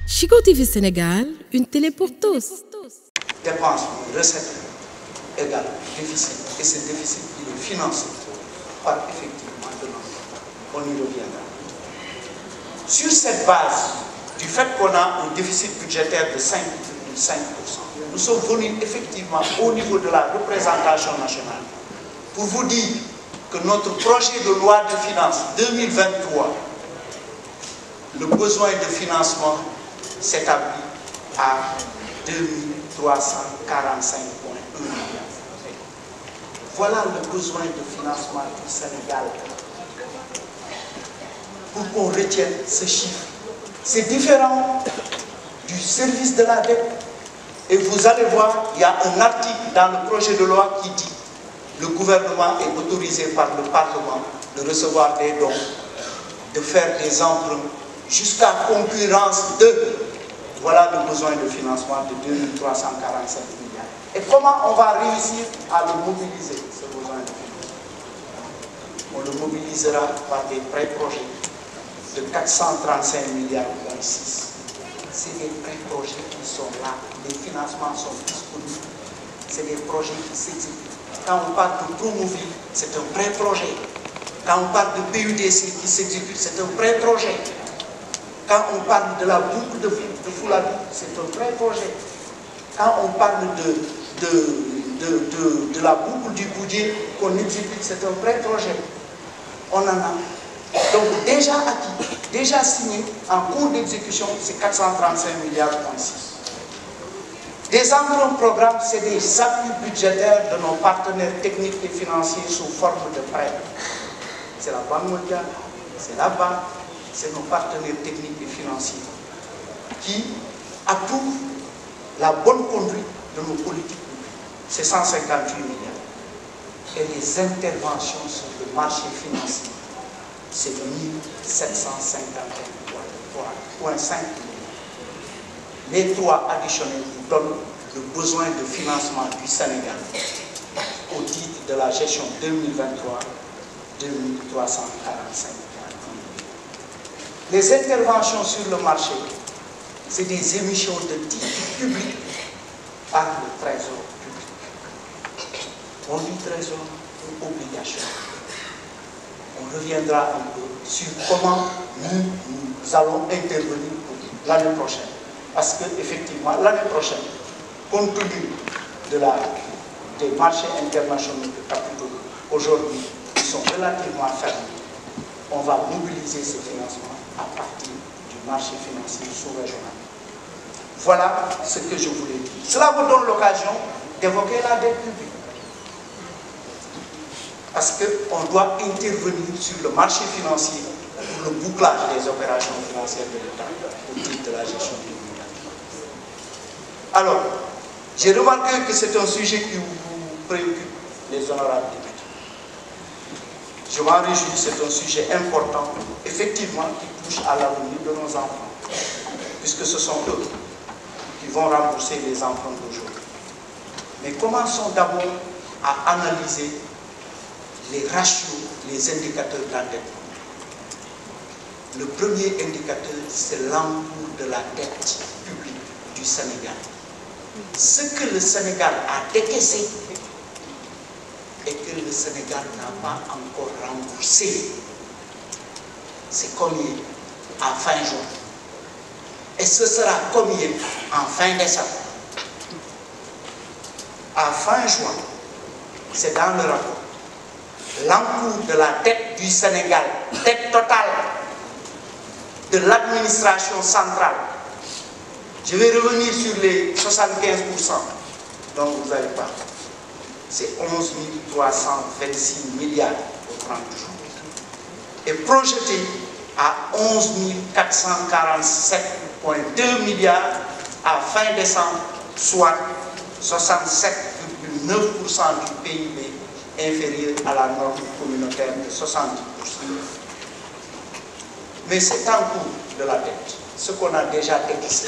Chico TV Sénégal, une télé pour tous. Dépenses, recettes égale déficit. Et ce déficit, il est financé par effectivement de l'emploi. On y reviendra. Sur cette base, du fait qu'on a un déficit budgétaire de 5,5%, nous sommes venus effectivement au niveau de la représentation nationale pour vous dire que notre projet de loi de finances 2023, le besoin de financement s'établit à 2345,1 milliards. Voilà le besoin de financement du Sénégal. Pour qu'on retienne ce chiffre. C'est différent du service de la dette. Et vous allez voir, il y a un article dans le projet de loi qui dit le gouvernement est autorisé par le Parlement de recevoir des dons, de faire des emprunts jusqu'à concurrence de. Voilà le besoin de financement de 2345 milliards. Et comment on va réussir à le mobiliser, ce besoin de financement? On le mobilisera par des prêts-projets de 435 milliards, 6. C'est des prêts-projets qui sont là. Les financements sont disponibles. C'est des projets qui s'exécutent. Quand on parle de Promoville, c'est un prêt-projet. Quand on parle de PUDC qui s'exécute, c'est un prêt-projet. Quand on parle de la boucle de Foulabi, c'est un prêt-projet. Quand on parle de la boucle du Boudier qu'on exécute, c'est un prêt-projet. On en a. Donc déjà acquis, déjà signé, en cours d'exécution, c'est 435 milliards. Des emprunts programmes, c'est des appuis budgétaires de nos partenaires techniques et financiers sous forme de prêts. C'est la Banque mondiale, c'est la BAC, c'est nos partenaires techniques et financiers qui approuvent la bonne conduite de nos politiques publiques. C'est 158 milliards. Et les interventions sur le marché financier, c'est 1751,5 milliards. Les trois additionnels vous donnent le besoin de financement du Sénégal au titre de la gestion 2023, 2345 milliards. Les interventions sur le marché, c'est des émissions de titres publics par le Trésor public. On dit Trésor ou obligation. On reviendra un peu sur comment nous allons intervenir l'année prochaine. Parce qu'effectivement, l'année prochaine, compte tenu des marchés internationaux de capitaux, aujourd'hui, ils sont relativement fermés. On va mobiliser ces financements à partir du marché financier sous-régional. Voilà ce que je voulais dire. Cela vous donne l'occasion d'évoquer la dette publique. Parce qu'on doit intervenir sur le marché financier pour le bouclage des opérations financières de l'État au titre de la gestion du budget. Alors, j'ai remarqué que c'est un sujet qui vous préoccupe, les honorables députés. Je m'en réjouis, c'est un sujet important, effectivement, qui touche à l'avenir de nos enfants, puisque ce sont eux qui vont rembourser les emprunts d'aujourd'hui. Mais commençons d'abord à analyser les ratios, les indicateurs d'endettement. Le premier indicateur, c'est l'encours de la dette publique du Sénégal. Ce que le Sénégal a décaissé et que le Sénégal n'a pas encore remboursé, c'est combien en fin juin? Et ce sera combien en fin décembre? À fin juin, c'est dans le rapport. L'encours de la dette du Sénégal, dette totale de l'administration centrale. Je vais revenir sur les 75% dont vous avez parlé. C'est 11 326 milliards au 30 jours. Et projeté à 11 447,2 milliards à fin décembre, soit 67,9% du PIB inférieur à la norme communautaire de 70%. Mais cet encours de la dette, ce qu'on a déjà décaissé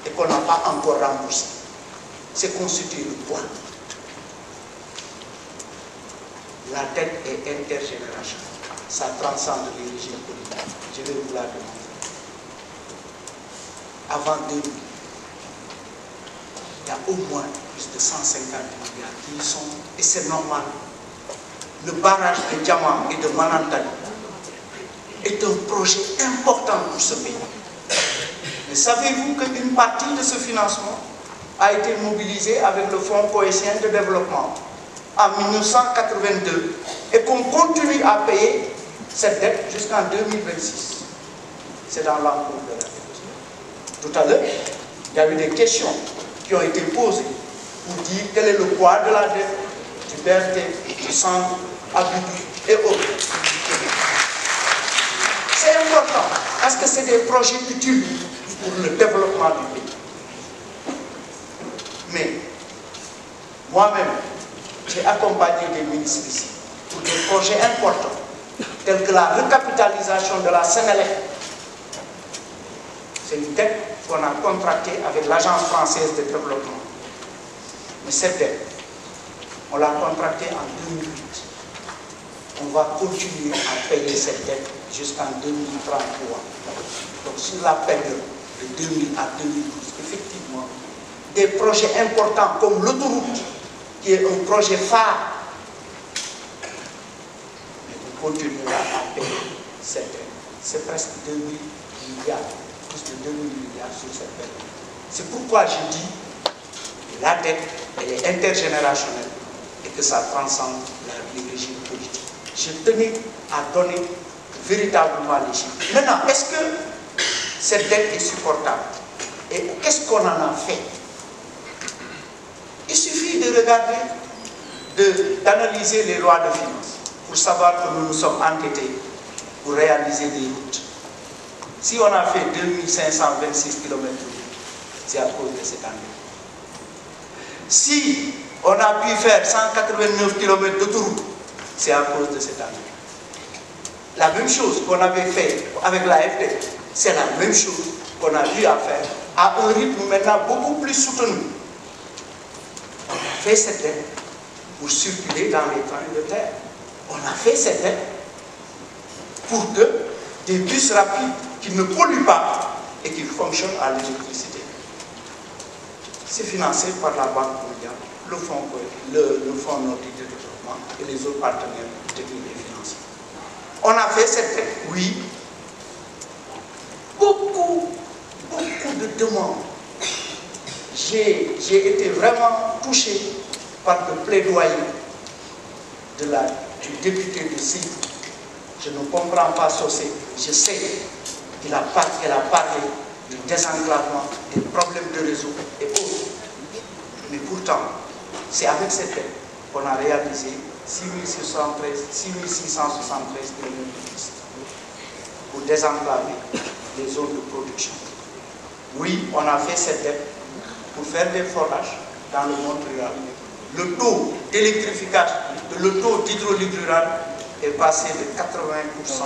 et qu'on n'a pas encore remboursé, c'est constitué de quoi? La dette est intergénérationnelle. Ça transcende les régimes politiques. Je vais vous la demander. avant 2000, il y a au moins plus de 150 milliards qui y sont, et c'est normal. Le barrage de Diamant et de Manantali est un projet important pour ce pays. Mais savez-vous qu'une partie de ce financement a été mobilisée avec le Fonds cohésien de développement en 1982 et qu'on continue à payer cette dette jusqu'en 2026? C'est dans l'encours de la dette. Tout à l'heure, il y a eu des questions qui ont été posées pour dire quel est le poids de la dette du BRT, du centre, Abidou et autres. C'est important parce que c'est des projets utiles pour le développement du pays. Mais moi-même, j'ai accompagné des ministres ici pour des projets importants tels que la recapitalisation de la Sénélec. C'est une dette qu'on a contractée avec l'Agence française de développement. Mais cette dette, on l'a contractée en 2008. On va continuer à payer cette dette jusqu'en 2033. Donc sur la période de 2000 à 2012, effectivement, des projets importants comme l'autoroute, qui est un projet phare, mais on continuera à payer cette dette. C'est presque 2000 milliards, plus de 2000 milliards sur cette période. C'est pourquoi je dis que la dette, elle est intergénérationnelle et que ça transcende les régimes politiques. Je tenais à donner véritablement les chiffres. Maintenant, est-ce que cette dette est supportable? Et qu'est-ce qu'on en a fait? Il suffit de regarder, d'analyser les lois de finances pour savoir que nous nous sommes endettés pour réaliser des routes. Si on a fait 2526 km, c'est à cause de cette année. Si on a pu faire 189 km d'autoroute, c'est à cause de cette année. La même chose qu'on avait fait avec la FD, c'est la même chose qu'on a eu à faire à un rythme maintenant beaucoup plus soutenu. On a fait cette dette pour circuler dans les trains de terre. On a fait cette dette pour que des bus rapides qui ne polluent pas et qui fonctionnent à l'électricité. C'est financé par la Banque mondiale, le Fonds nordique de développement et les autres partenaires techniques et financiers. On a fait cette dette, oui. Beaucoup de demandes. J'ai été vraiment touché par le plaidoyer du député de Sivre. Je ne comprends pas Socé. Je sais qu'elle a parlé du désenclavement, des problèmes de réseau et autres. Mais pourtant, c'est avec cette dette qu'on a réalisé 6673 km pour désenclaver les zones de production. Oui, on a fait cette dette pour faire des forages dans le monde rural. Le taux d'électrification, le taux d'hydraulique rural est passé de 80%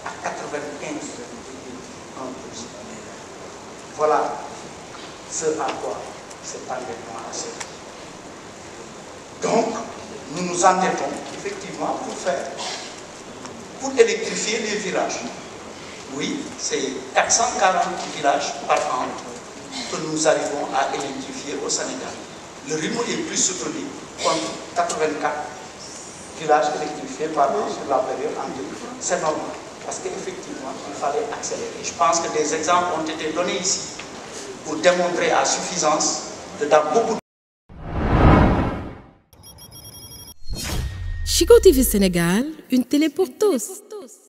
à 95,1%. Voilà ce à quoi cet endettement a servi. Donc, nous nous endettons effectivement pour électrifier les villages. Oui, c'est 440 villages par an que nous arrivons à électrifier au Sénégal. Le rythme est plus soutenu contre 84 villages électrifiés par an sur la période en 2000. C'est normal, parce qu'effectivement, il fallait accélérer. Je pense que des exemples ont été donnés ici pour démontrer à suffisance que dans beaucoup de Chico TV Sénégal, une télé pour tous.